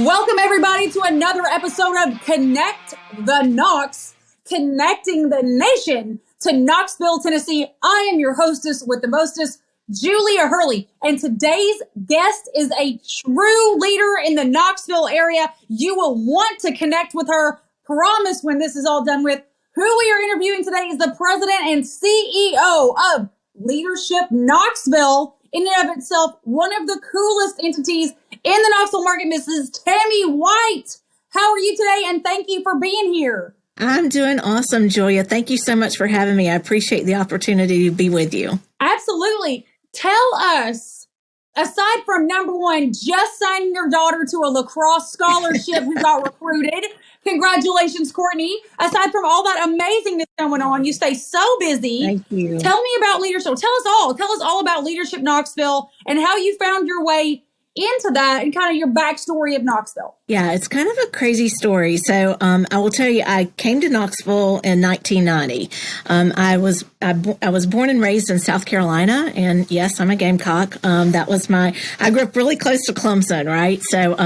Welcome, everybody, to another episode of Connect the Knox, connecting the nation to Knoxville, Tennessee. I am your hostess with the mostest, Julia Hurley, and today's guest is a true leader in the Knoxville area. You will want to connect with her. Promise when this is all done with. Who we are interviewing today is the president and CEO of Leadership Knoxville. In and of itself, one of the coolest entities in the Knoxville market, Mrs. Tammy White. How are you today? And thank you for being here. I'm doing awesome, Julia. Thank you so much for having me. I appreciate the opportunity to be with you. Absolutely. Tell us, aside from number one, just signing your daughter to a lacrosse scholarship who got recruited. Congratulations, Courtney. Aside from all that amazingness going on, you stay so busy. Thank you. Tell me about leadership. Tell us all about Leadership Knoxville and how you found your way into that and kind of your backstory of Knoxville. Yeah, it's kind of a crazy story. So I will tell you, I came to Knoxville in 1990. I was born and raised in South Carolina, and yes, I'm a Gamecock. I grew up really close to Clemson, right? So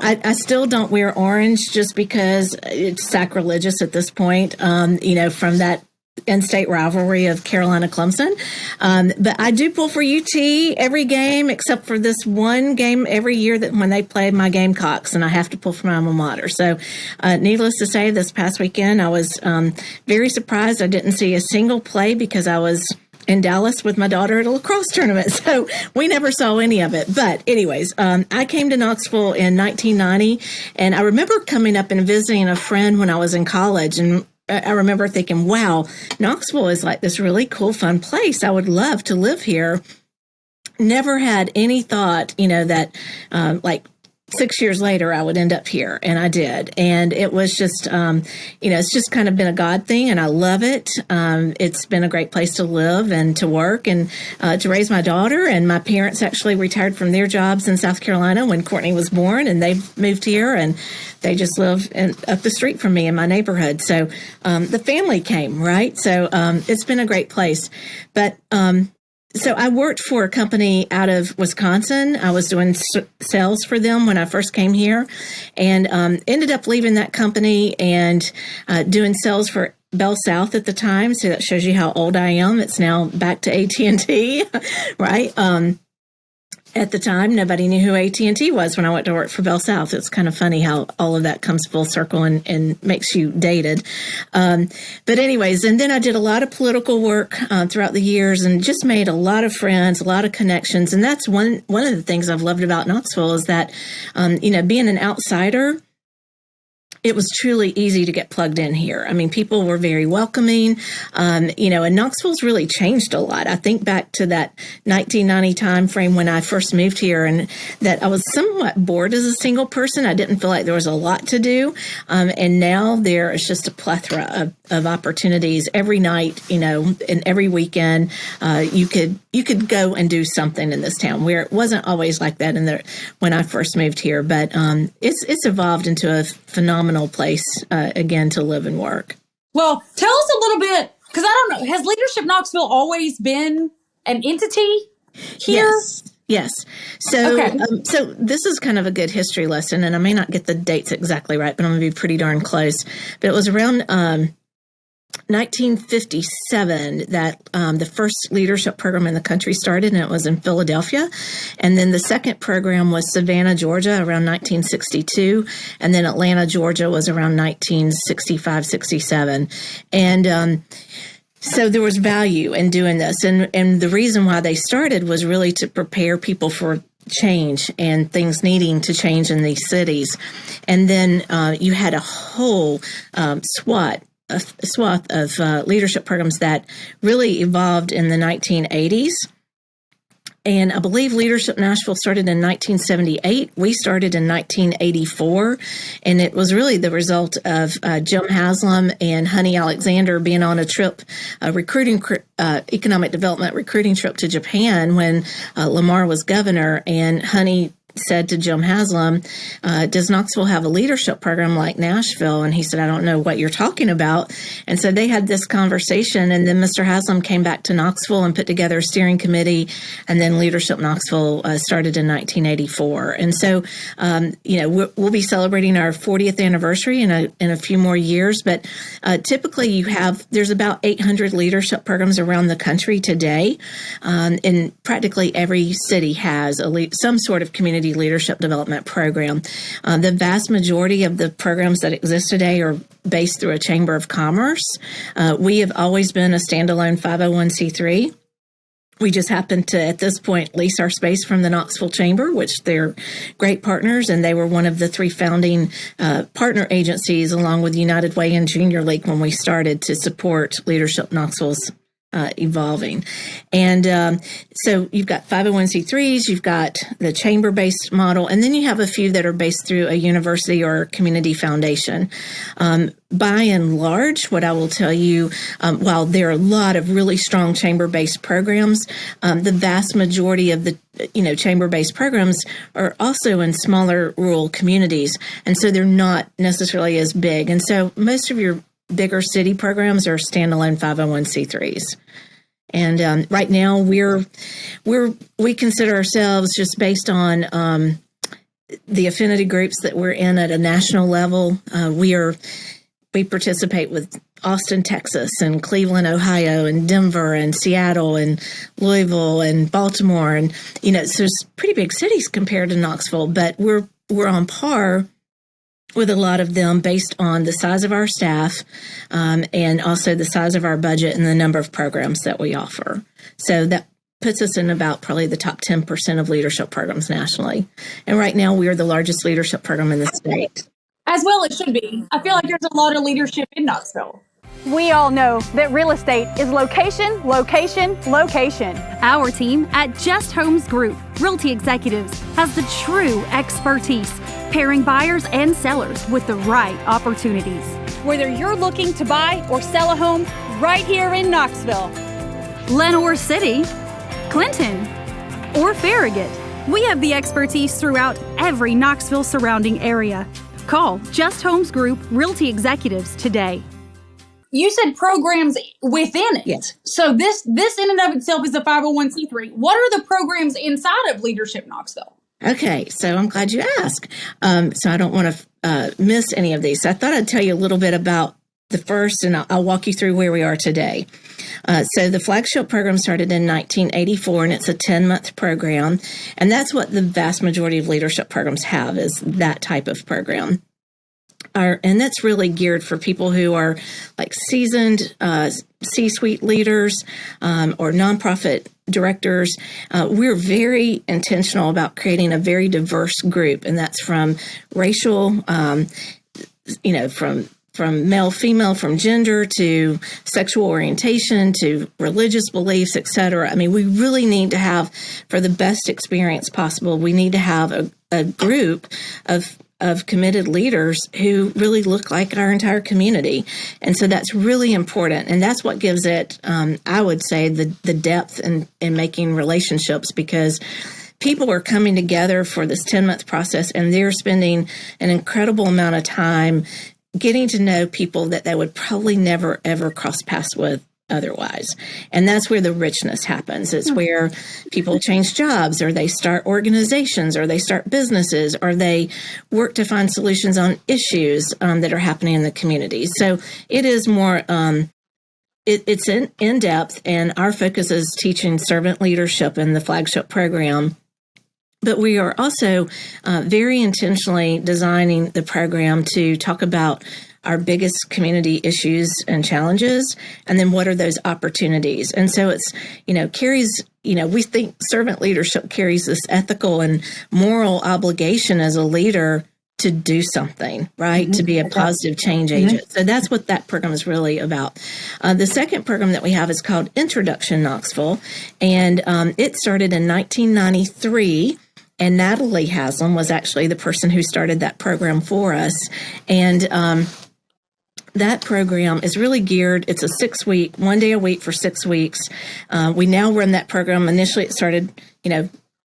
I still don't wear orange just because it's sacrilegious at this point. From that in-state rivalry of Carolina Clemson. But I do pull for UT every game, except for this one game every year that when they play my Gamecocks, and I have to pull for my alma mater. So needless to say, this past weekend, I was very surprised I didn't see a single play because I was in Dallas with my daughter at a lacrosse tournament. So we never saw any of it. But anyways, I came to Knoxville in 1990, and I remember coming up and visiting a friend when I was in college, and I remember thinking, wow, Knoxville is like this really cool, fun place. I would love to live here. Never had any thought, that like 6 years later, I would end up here. And I did. And it was just, it's just kind of been a God thing. And I love it. It's been a great place to live and to work and to raise my daughter. And my parents actually retired from their jobs in South Carolina when Courtney was born. And they moved here and they just live up the street from me in my neighborhood. So the family came, right? So it's been a great place. But so I worked for a company out of Wisconsin. I was doing sales for them when I first came here, and ended up leaving that company and doing sales for Bell South at the time. So that shows you how old I am. It's now back to AT&T, right? At the time, nobody knew who AT&T was when I went to work for Bell South. It's kind of funny how all of that comes full circle and makes you dated. But anyways, and then I did a lot of political work throughout the years and just made a lot of friends, a lot of connections. And that's one of the things I've loved about Knoxville is that, being an outsider, it was truly easy to get plugged in here. I mean, people were very welcoming, and Knoxville's really changed a lot. I think back to that 1990 time frame when I first moved here and that I was somewhat bored as a single person. I didn't feel like there was a lot to do. And now there is just a plethora of opportunities every night, and every weekend, you could go and do something in this town where it wasn't always like that when I first moved here, but it's evolved into a phenomenal place again to live and work. Well, tell us a little bit, because I don't know, has Leadership Knoxville always been an entity here? Yes. So, okay. So this is kind of a good history lesson, and I may not get the dates exactly right, but I'm going to be pretty darn close. But it was around 1957 that the first leadership program in the country started, and it was in Philadelphia. And then the second program was Savannah, Georgia, around 1962. And then Atlanta, Georgia was around 1965, 67. And so there was value in doing this. And the reason why they started was really to prepare people for change and things needing to change in these cities. And then you had a whole swath of leadership programs that really evolved in the 1980s. And I believe Leadership Nashville started in 1978. We started in 1984. And it was really the result of Jim Haslam and Honey Alexander being on a trip, economic development recruiting trip to Japan when Lamar was governor. And Honey said to Jim Haslam, does Knoxville have a leadership program like Nashville? And he said, I don't know what you're talking about. And so they had this conversation. And then Mr. Haslam came back to Knoxville and put together a steering committee. And then Leadership Knoxville started in 1984. And so, we'll be celebrating our 40th anniversary in a few more years. But typically there's about 800 leadership programs around the country today. And practically every city has some sort of community leadership development program. The vast majority of the programs that exist today are based through a chamber of commerce. We have always been a standalone 501c3. We just happen to, at this point, lease our space from the Knoxville Chamber, which they're great partners, and they were one of the 3 founding partner agencies, along with United Way and Junior League, when we started to support Leadership Knoxville's evolving. And so you've got 501c3s, you've got the chamber-based model, and then you have a few that are based through a university or community foundation. By and large, what I will tell you, while there are a lot of really strong chamber-based programs, the vast majority of the chamber-based programs are also in smaller rural communities, and so they're not necessarily as big. And so most of your bigger city programs are standalone 501c3s. And right now we consider ourselves, just based on the affinity groups that we're in at a national level, we participate with Austin, Texas, and Cleveland, Ohio, and Denver, and Seattle, and Louisville, and Baltimore, and so there's pretty big cities compared to Knoxville, but we're on par with a lot of them based on the size of our staff, and also the size of our budget and the number of programs that we offer. So that puts us in about probably the top 10% of leadership programs nationally. And right now we are the largest leadership program in the state. As well it should be. I feel like there's a lot of leadership in Knoxville. We all know that real estate is location, location, location. Our team at Just Homes Group Realty Executives has the true expertise, pairing buyers and sellers with the right opportunities. Whether you're looking to buy or sell a home right here in Knoxville, Lenoir City, Clinton, or Farragut, we have the expertise throughout every Knoxville surrounding area. Call Just Homes Group Realty Executives today. You said programs within it. Yes. So this in and of itself is a 501c3. What are the programs inside of Leadership Knoxville? Okay, so I'm glad you asked. So I don't want to miss any of these. I thought I'd tell you a little bit about the first, and I'll walk you through where we are today. So the flagship program started in 1984, and it's a 10-month program. And that's what the vast majority of leadership programs have, is that type of program. And that's really geared for people who are like seasoned C-suite leaders or nonprofit directors. We're very intentional about creating a very diverse group, and that's from racial, from male, female, from gender to sexual orientation to religious beliefs, et cetera. I mean, we really need to have, for the best experience possible, we need to have a group of committed leaders who really look like our entire community. And so that's really important. And that's what gives it, I would say, the depth in making relationships, because people are coming together for this 10-month process, and they're spending an incredible amount of time getting to know people that they would probably never, ever cross paths with otherwise. And that's where the richness happens. It's where people change jobs, or they start organizations, or they start businesses, or they work to find solutions on issues that are happening in the community. So it is more, it's in depth, and our focus is teaching servant leadership in the flagship program. But we are also very intentionally designing the program to talk about our biggest community issues and challenges, and then what are those opportunities. And so it's, carries, we think servant leadership carries this ethical and moral obligation as a leader to do something, right? Mm-hmm. To be a positive change agent. So that's what that program is really about. The second program that we have is called Introduction Knoxville, and it started in 1993. And Natalie Haslam was actually the person who started that program for us. And that program is really geared, it's a 6-week, 1 day a week for 6 weeks. We now run that program. Initially, it started,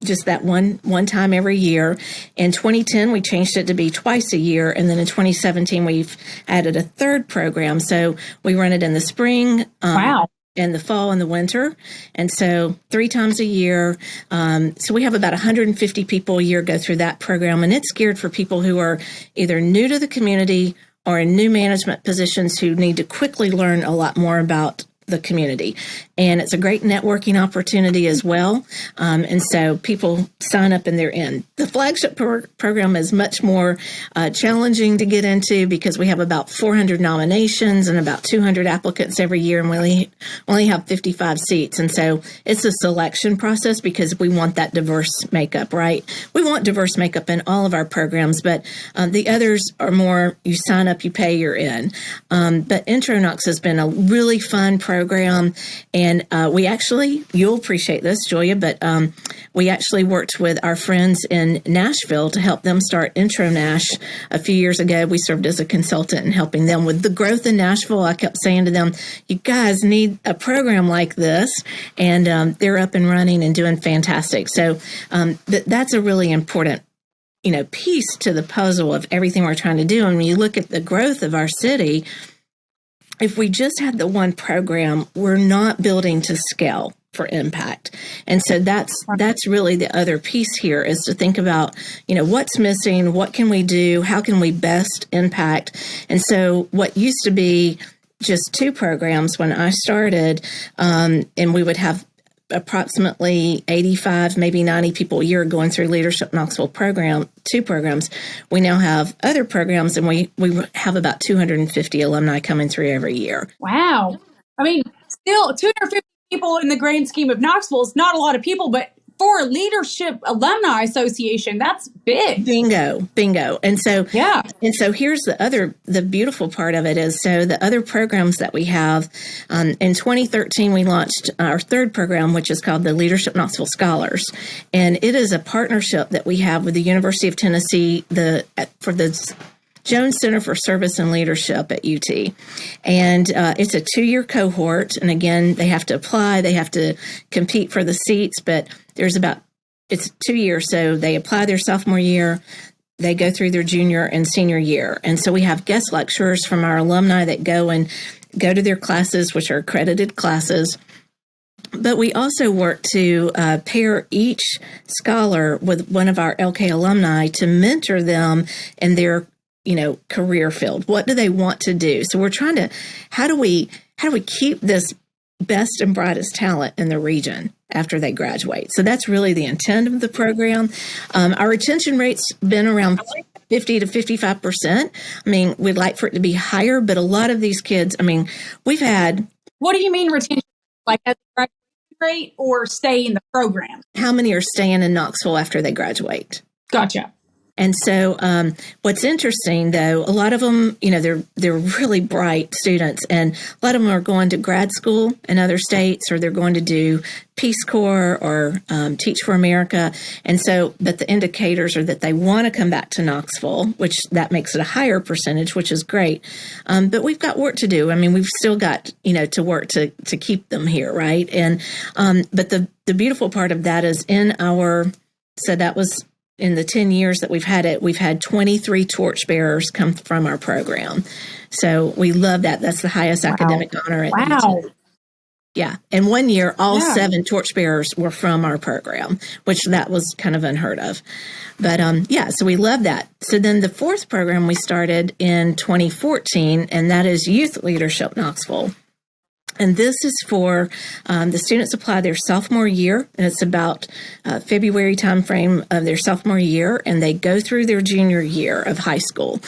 just that one time every year. In 2010, we changed it to be twice a year. And then in 2017, we've added a third program. So we run it in the spring. Wow. In the fall and the winter. And so 3 times a year. So we have about 150 people a year go through that program. And it's geared for people who are either new to the community or in new management positions who need to quickly learn a lot more about the community. And it's a great networking opportunity as well. And so people sign up and they're in. The flagship program is much more challenging to get into because we have about 400 nominations and about 200 applicants every year, and we only have 55 seats. And so it's a selection process because we want that diverse makeup, right? We want diverse makeup in all of our programs, but the others are more, you sign up, you pay, you're in. But Intro Knox has been a really fun program. And we actually, you'll appreciate this, Julia, but we actually worked with our friends in Nashville to help them start Intro Nash a few years ago. We served as a consultant in helping them with the growth in Nashville. I kept saying to them, you guys need a program like this. And they're up and running and doing fantastic. So that's a really important piece to the puzzle of everything we're trying to do. And when you look at the growth of our city, if we just had the one program, we're not building to scale for impact. And so that's really the other piece here, is to think about, what's missing, what can we do, how can we best impact. And so what used to be just 2 programs when I started, and we would have approximately 85, maybe 90 people a year going through Leadership Knoxville program, 2 programs. We now have other programs, and we have about 250 alumni coming through every year. Wow. I mean, still 250 people in the grand scheme of Knoxville is not a lot of people, but for a Leadership Alumni Association, that's big. Bingo. And so here's the beautiful part of it is, so the other programs that we have, in 2013, we launched our 3rd program, which is called the Leadership Knoxville Scholars. And it is a partnership that we have with the University of Tennessee for the Jones Center for Service and Leadership at UT. And it's a 2-year cohort. And again, they have to apply, they have to compete for the seats, but it's 2 years. So they apply their sophomore year, they go through their junior and senior year. And so we have guest lecturers from our alumni that go to their classes, which are accredited classes. But we also work to pair each scholar with one of our LK alumni to mentor them in their career field. What do they want to do? So we're trying to, how do we keep this best and brightest talent in the region after they graduate? So that's really the intent of the program. Our retention rate's been around 50 to 55%. I mean, we'd like for it to be higher, but a lot of these kids, we've had. What do you mean retention? Like at the graduation rate or stay in the program? How many are staying in Knoxville after they graduate? Gotcha. And so what's interesting, though, a lot of them, they're really bright students, and a lot of them are going to grad school in other states, or they're going to do Peace Corps or Teach for America. And so, but the indicators are that they want to come back to Knoxville, which that makes it a higher percentage, which is great. But we've got work to do. We've still got, to work to keep them here, right? And but the beautiful part of that is that was in the 10 years that we've had it, we've had 23 torchbearers come from our program. So we love that. That's the highest academic honor at UT. Yeah. And one year, all 7 torchbearers were from our program, which that was kind of unheard of. But so we love that. So then the 4th program we started in 2014, and that is Youth Leadership Knoxville. And this is for the students apply their sophomore year, and it's about February timeframe of their sophomore year, and they go through their junior year of high school.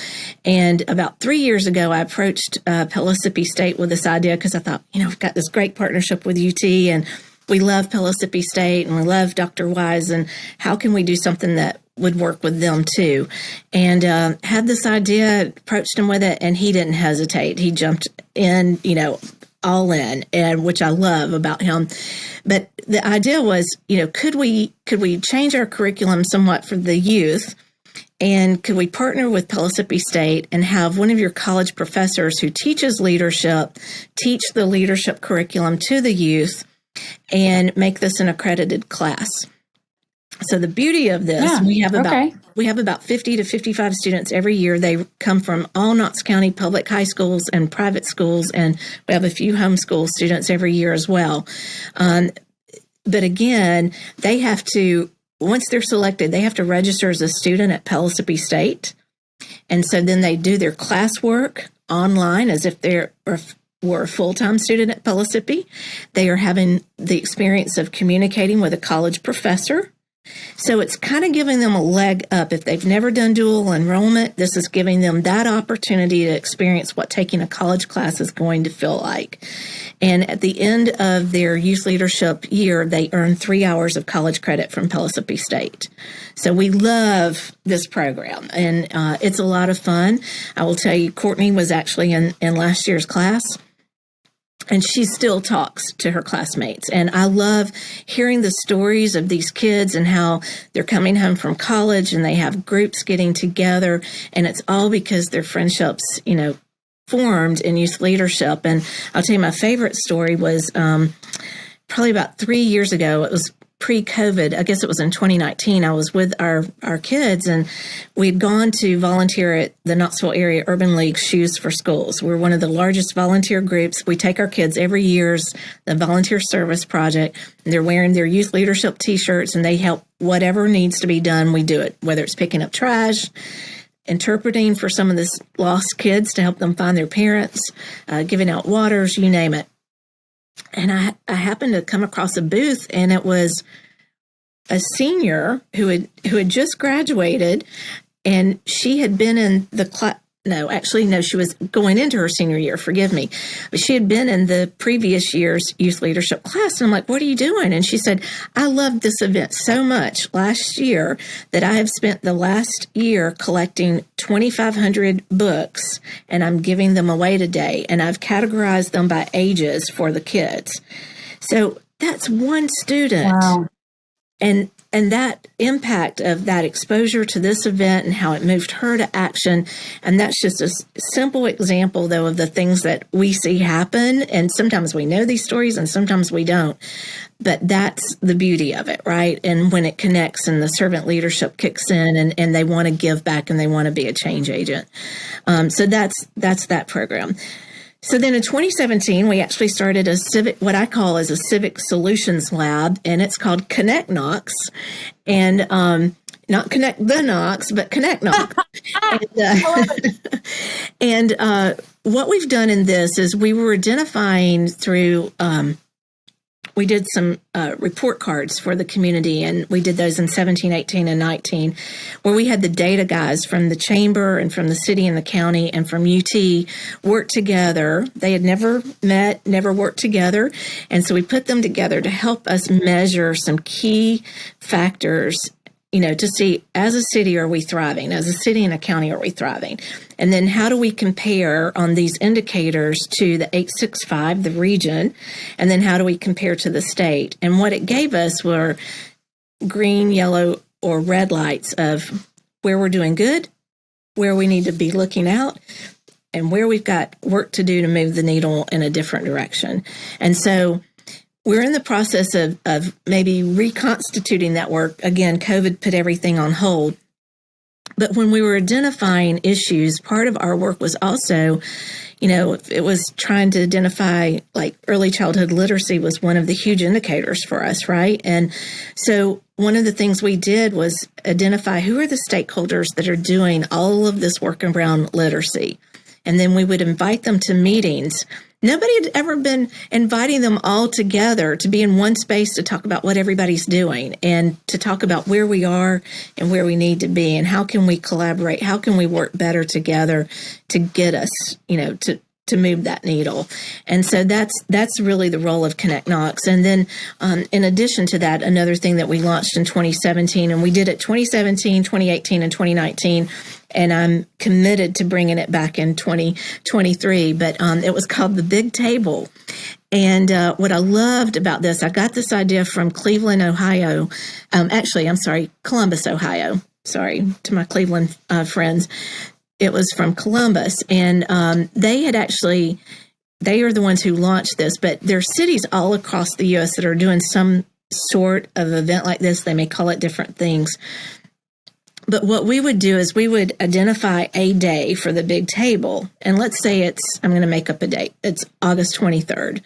And about 3 years ago, I approached Pellissippi State with this idea because I thought, we've got this great partnership with UT, and we love Pellissippi State, and we love Dr. Wise, and how can we do something that would work with them too? And had this idea, approached him with it, and he didn't hesitate. He jumped in, all in, and which I love about him. But the idea was, could we change our curriculum somewhat for the youth, and could we partner with Pellissippi State and have one of your college professors who teaches leadership teach the leadership curriculum to the youth and make this an accredited class? So the beauty of this, Yeah. we have about 50 to 55 students every year. They come from all Knox County public high schools and private schools, and we have a few homeschool students every year as well. But again, they have to, once they're selected, they have to register as a student at Pellissippi State. And so then they do their classwork online as if were a full-time student at Pellissippi. They are having the experience of communicating with a college professor. So it's kind of giving them a leg up. If they've never done dual enrollment, this is giving them that opportunity to experience what taking a college class is going to feel like. And at the end of their youth leadership year, they earn 3 hours of college credit from Pellissippi State. So we love this program, and it's a lot of fun. I will tell you, Courtney was actually in last year's class. And she still talks to her classmates. And I love hearing the stories of these kids and how they're coming home from college and they have groups getting together. And it's all because their friendships, formed in youth leadership. And I'll tell you, my favorite story was probably about 3 years ago. It was pre-COVID. I guess it was in 2019. I was with our kids, and we'd gone to volunteer at the Knoxville Area Urban League Shoes for Schools. We're one of the largest volunteer groups. We take our kids every year's the Volunteer Service Project. And they're wearing their youth leadership T-shirts, and they help whatever needs to be done. We do it, whether it's picking up trash, interpreting for some of the lost kids to help them find their parents, giving out waters, you name it. And I happened to come across a booth, and it was a senior who had just graduated, and she had been in the class. No, she was going into her senior year, forgive me. But she had been in the previous year's youth leadership class. And I'm like, what are you doing? And she said, I loved this event so much last year that I have spent the last year collecting 2,500 books, and I'm giving them away today. And I've categorized them by ages for the kids. So that's one student. Wow. And that impact of that exposure to this event and how it moved her to action. And that's just a simple example, though, of the things that we see happen. And sometimes we know these stories and sometimes we don't. But that's the beauty of it, right? And when it connects and the servant leadership kicks in and they want to give back and they want to be a change agent. So that's that program. So then in 2017, we actually started what I call as a civic solutions lab, and it's called Connect Knox, and not Connect the Knox, but Connect Knox. And what we've done in this is we were identifying through we did some report cards for the community, and we did those in 17, 18, and 19, where we had the data guys from the chamber and from the city and the county and from UT work together. They had never met, never worked together. And so we put them together to help us measure some key factors, to see, as a city, are we thriving? As a city and a county, are we thriving? And then how do we compare on these indicators to the 865, the region? And then how do we compare to the state? And what it gave us were green, yellow, or red lights of where we're doing good, where we need to be looking out, and where we've got work to do to move the needle in a different direction. And so we're in the process of maybe reconstituting that work. Again, COVID put everything on hold. But when we were identifying issues, part of our work was also, it was trying to identify, like, early childhood literacy was one of the huge indicators for us, right? And so one of the things we did was identify who are the stakeholders that are doing all of this work around literacy. And then we would invite them to meetings. Nobody had ever been inviting them all together to be in one space to talk about what everybody's doing and to talk about where we are and where we need to be and how can we collaborate, how can we work better together to get us, to move that needle. And so that's really the role of Connect Knox. And then in addition to that, another thing that we launched in 2017, and we did it 2017, 2018, and 2019, and I'm committed to bringing it back in 2023, but it was called The Big Table. And what I loved about this, I got this idea from Cleveland, Ohio. Columbus, Ohio. Sorry to my Cleveland friends. It was from Columbus, and they are the ones who launched this, but there are cities all across the U.S. that are doing some sort of event like this. They may call it different things. But what we would do is we would identify a day for the big table. And let's say I'm going to make up a date. It's August 23rd.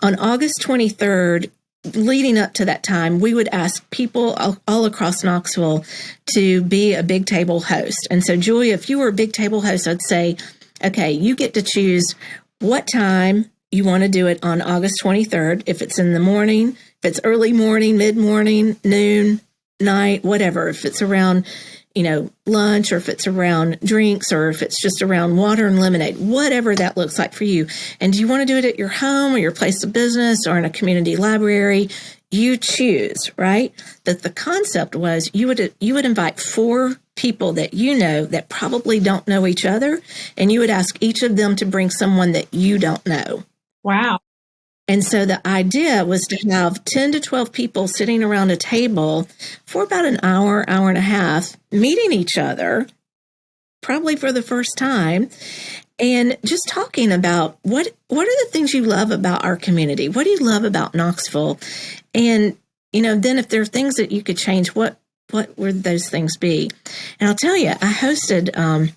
On August 23rd, leading up to that time, we would ask people all across Knoxville to be a big table host. And so, Julia, if you were a big table host, I'd say, okay, you get to choose what time you want to do it on August 23rd. If it's in the morning, if it's early morning, mid-morning, noon, night, whatever. If it's around, lunch, or if it's around drinks, or if it's just around water and lemonade, whatever that looks like for you. And do you want to do it at your home or your place of business or in a community library? You choose, right? But the concept was you would invite 4 people that you know that probably don't know each other, and you would ask each of them to bring someone that you don't know. Wow. And so the idea was to have 10 to 12 people sitting around a table for about an hour, hour and a half, meeting each other, probably for the first time, and just talking about what are the things you love about our community? What do you love about Knoxville? And, then if there are things that you could change, what would those things be? And I'll tell you, I hosted,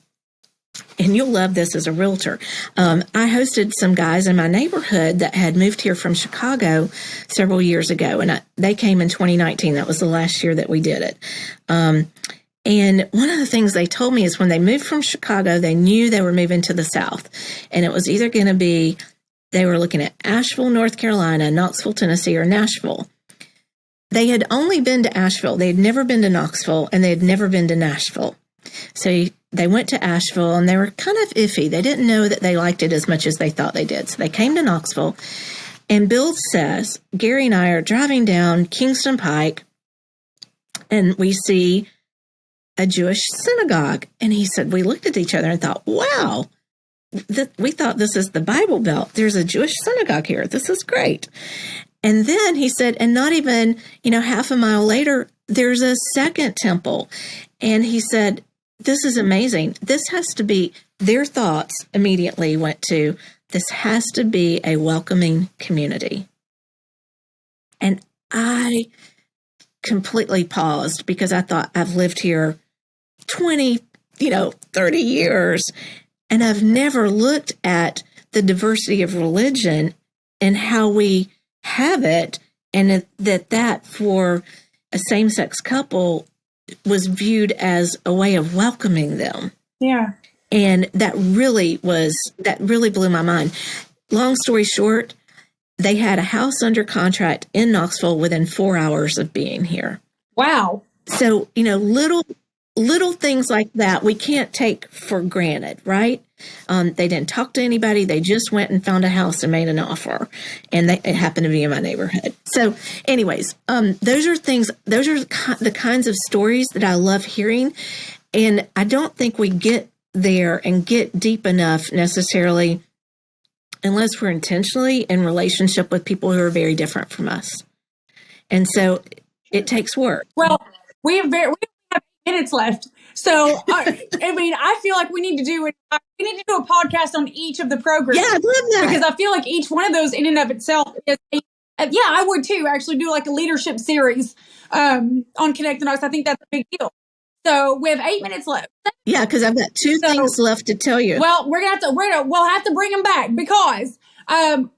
and you'll love this as a realtor. I hosted some guys in my neighborhood that had moved here from Chicago several years ago, and they came in 2019. That was the last year that we did it. And one of the things they told me is when they moved from Chicago, they knew they were moving to the South, and it was either going to be they were looking at Asheville, North Carolina, Knoxville, Tennessee, or Nashville. They had only been to Asheville. They had never been to Knoxville, and they had never been to Nashville. So they went to Asheville, and they were kind of iffy. They didn't know that they liked it as much as they thought they did. So they came to Knoxville, and Bill says, Gary and I are driving down Kingston Pike, and we see a Jewish synagogue. And he said, we looked at each other and thought, wow, we thought this is the Bible Belt. There's a Jewish synagogue here. This is great. And then he said, and not even, half a mile later, there's a second temple. And he said, this is amazing. This has to be, their thoughts immediately went to, this has to be a welcoming community. And I completely paused because I thought, I've lived here 20, 30 years, and I've never looked at the diversity of religion and how we have it, and that for a same-sex couple was viewed as a way of welcoming them. Yeah. And that really blew my mind. Long story short, they had a house under contract in Knoxville within 4 hours of being here. Wow. So, little things like that we can't take for granted, right? They didn't talk to anybody. They just went and found a house and made an offer. And it happened to be in my neighborhood. So anyways, those are the kinds of stories that I love hearing. And I don't think we get there and get deep enough necessarily unless we're intentionally in relationship with people who are very different from us. And so it takes work. Well, we have 8 minutes left. So, I feel like we need to do a podcast on each of the programs. Yeah, I'd love that. Because I feel like each one of those in and of itself is, I would too, actually do like a leadership series on Connect Knox. I think that's a big deal. So we have 8 minutes left. Yeah, because I've got two things left to tell you. Well, we'll have to bring them back because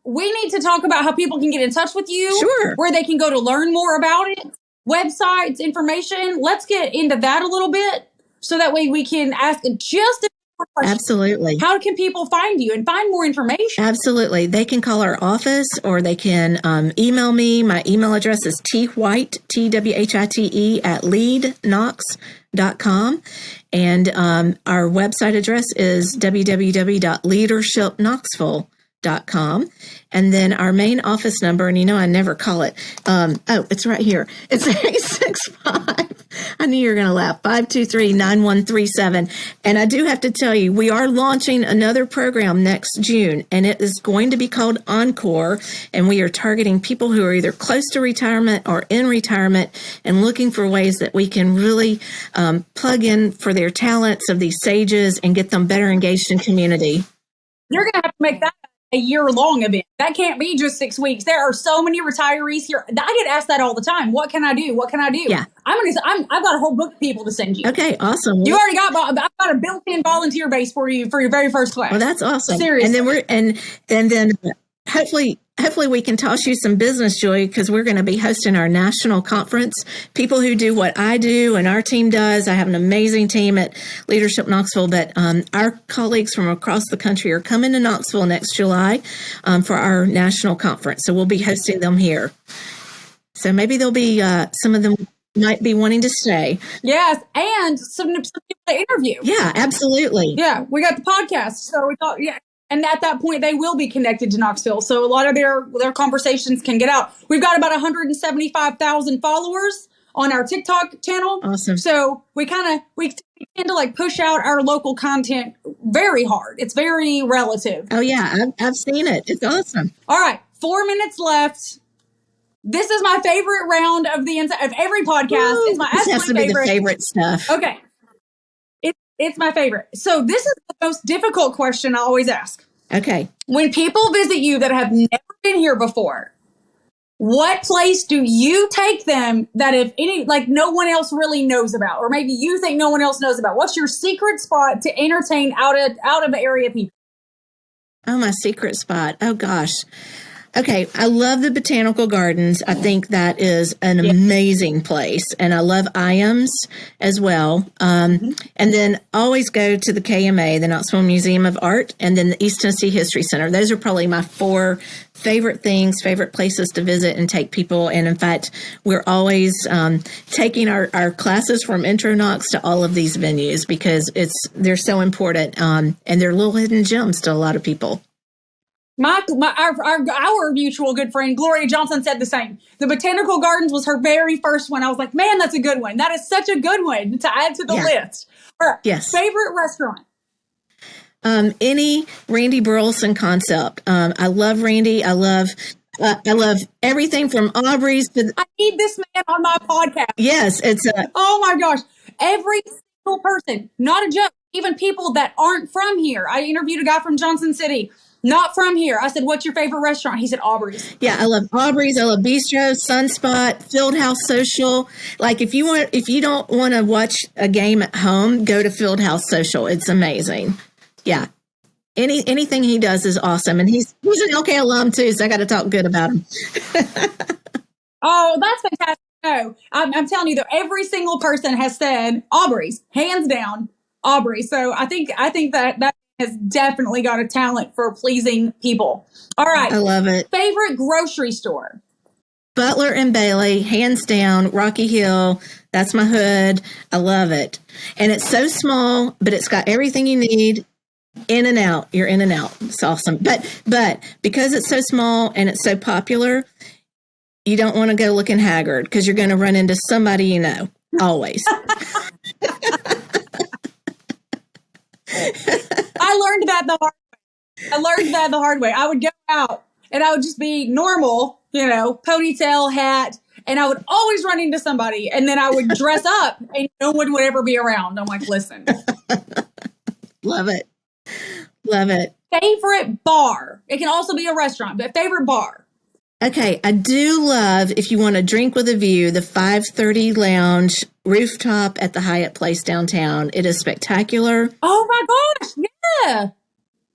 we need to talk about how people can get in touch with you. Sure. Where they can go to learn more about it. Websites, information. Let's get into that a little bit so that way we can ask just a more questions. Absolutely. How can people find you and find more information? Absolutely. They can call our office or they can email me. My email address is twhite, TWHITE at leadknox.com. And our website address is www.leadershipknoxville.com. And then our main office number, and I never call it. It's right here. It's 865. I knew you were going to laugh. 523-9137. And I do have to tell you, we are launching another program next June, and it is going to be called Encore. And we are targeting people who are either close to retirement or in retirement and looking for ways that we can really plug in for their talents of these sages and get them better engaged in community. You're going to have to make that a year-long event. That can't be just 6 weeks. There are so many retirees here. I get asked that all the time. What can I do? What can I do? Yeah. I've got a whole book of people to send you. Okay, awesome. You already I've got a built-in volunteer base for you for your very first class. Well, that's awesome. Seriously. And then hopefully we can toss you some business, Julie, because we're going to be hosting our national conference. People who do what I do and our team does. I have an amazing team at Leadership Knoxville, but our colleagues from across the country are coming to Knoxville next July for our national conference. So we'll be hosting them here. So maybe there'll be some of them might be wanting to stay. Yes, and some people to interview. Yeah, absolutely. Yeah, we got the podcast. So we thought, yeah. And at that point, they will be connected to Knoxville. So a lot of their conversations can get out. We've got about 175,000 followers on our TikTok channel. Awesome. So we tend to like push out our local content very hard. It's very relative. Oh, yeah. I've seen it. It's awesome. All right. 4 minutes left. This is my favorite round of every podcast. Ooh, It's my this has to be the favorite stuff. Okay. It's my favorite. So this is the most difficult question I always ask. Okay. When people visit you that have never been here before, what place do you take them that if any, like no one else really knows about, or maybe you think no one else knows about? What's your secret spot to entertain out of area people? Oh, my secret spot. Oh, gosh. Okay, I love the Botanical Gardens. I think that is an amazing place. And I love IAMS as well. And then always go to the KMA, the Knoxville Museum of Art, and then the East Tennessee History Center. Those are probably my 4 favorite places to visit and take people. And in fact, we're always taking our classes from Intro Knox to all of these venues because they're so important. And they're little hidden gems to a lot of people. Our mutual good friend, Gloria Johnson, said the same. The Botanical Gardens was her very first one. I was like, man, that's a good one. That is such a good one to add to the list. All right. Yes. Favorite restaurant? Any Randy Burleson concept. I love Randy. I love everything from Aubrey's to. I need this man on my podcast. Yes, oh my gosh, every single person, not a joke. Even people that aren't from here. I interviewed a guy from Johnson City. Not from here. I said, what's your favorite restaurant? He said, Aubrey's. Yeah, I love Aubrey's. I love Bistro, Sunspot, Fieldhouse Social. Like if you don't want to watch a game at home, go to Fieldhouse Social. It's amazing. Yeah. Anything he does is awesome. And he's an LK alum too, so I got to talk good about him. Oh, that's fantastic. No, I'm telling you though, every single person has said Aubrey's, hands down, Aubrey. So I think that has definitely got a talent for pleasing people. All right. I love it. Favorite grocery store? Butler and Bailey, hands down, Rocky Hill. That's my hood. I love it. And it's so small, but it's got everything you need. In and out. You're in and out. It's awesome. But because it's so small and it's so popular, you don't want to go looking haggard because you're going to run into somebody you know. Always. I learned that the hard way. I would go out and I would just be normal, ponytail, hat, and I would always run into somebody. And then I would dress up and no one would ever be around. I'm like, listen. Love it. Love it. Favorite bar? It can also be a restaurant, but favorite bar? Okay, I do love, if you want to drink with a view, the 530 Lounge rooftop at the Hyatt Place downtown. It is spectacular. Oh my gosh, yeah.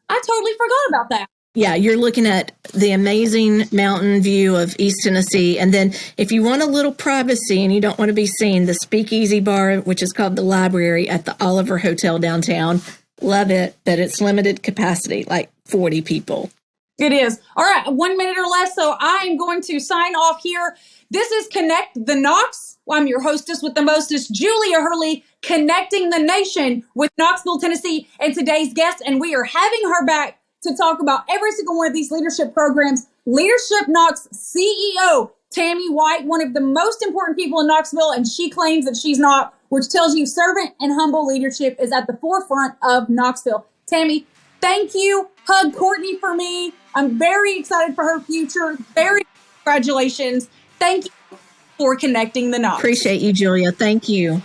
I totally forgot about that. Yeah, you're looking at the amazing mountain view of East Tennessee. And then if you want a little privacy and you don't want to be seen, the Speakeasy Bar, which is called the Library at the Oliver Hotel downtown. Love it, but it's limited capacity, like 40 people. It is. All right, 1 minute or less, so I am going to sign off here. This is Connect the Knox. I'm your hostess with the mostest, Julia Hurley, connecting the nation with Knoxville, Tennessee, and today's guest, and we are having her back to talk about every single one of these leadership programs. Leadership Knox CEO, Tammy White, one of the most important people in Knoxville, and she claims that she's not, which tells you servant and humble leadership is at the forefront of Knoxville. Tammy, thank you. Hug Courtney for me. I'm very excited for her future. Very congratulations. Thank you for connecting the Knox. Appreciate you, Julia. Thank you.